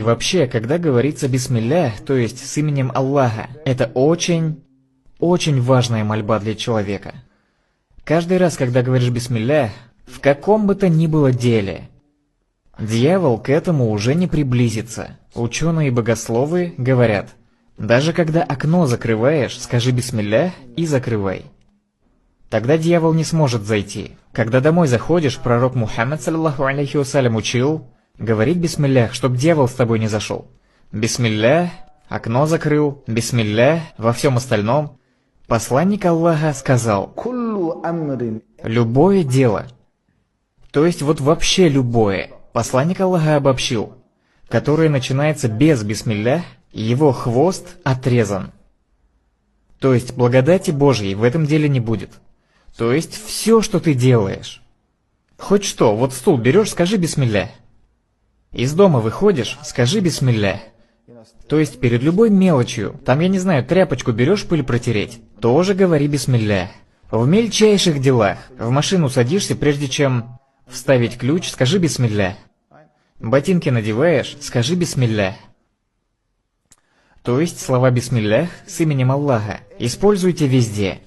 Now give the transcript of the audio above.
И вообще, когда говорится бисмиллях, то есть с именем Аллаха, это очень важная мольба для человека. Каждый раз, когда говоришь бисмиллях, в каком бы то ни было деле, дьявол к этому уже не приблизится. Ученые и богословы говорят, даже когда окно закрываешь, скажи бисмиллях и закрывай. Тогда дьявол не сможет зайти. Когда домой заходишь, пророк Мухаммад, саллаллаху алейхи вассалям, учил говорить бисмиллях, чтоб дьявол с тобой не зашел. Бисмиллях, окно закрыл, бисмиллях, во всем остальном. Посланник Аллаха сказал, любое дело, то есть вот вообще любое, посланник Аллаха обобщил, которое начинается без бисмиллях, его хвост отрезан. То есть благодати Божьей в этом деле не будет. То есть все, что ты делаешь. Хоть что, вот стул берешь, скажи бисмиллях. Из дома выходишь, скажи бисмиллях. То есть перед любой мелочью, там, я не знаю, тряпочку берешь пыль протереть, тоже говори бисмиллях. В мельчайших делах, в машину садишься, прежде чем вставить ключ, скажи бисмиллях. Ботинки надеваешь, скажи бисмиллях. То есть слова бисмиллях с именем Аллаха используйте везде.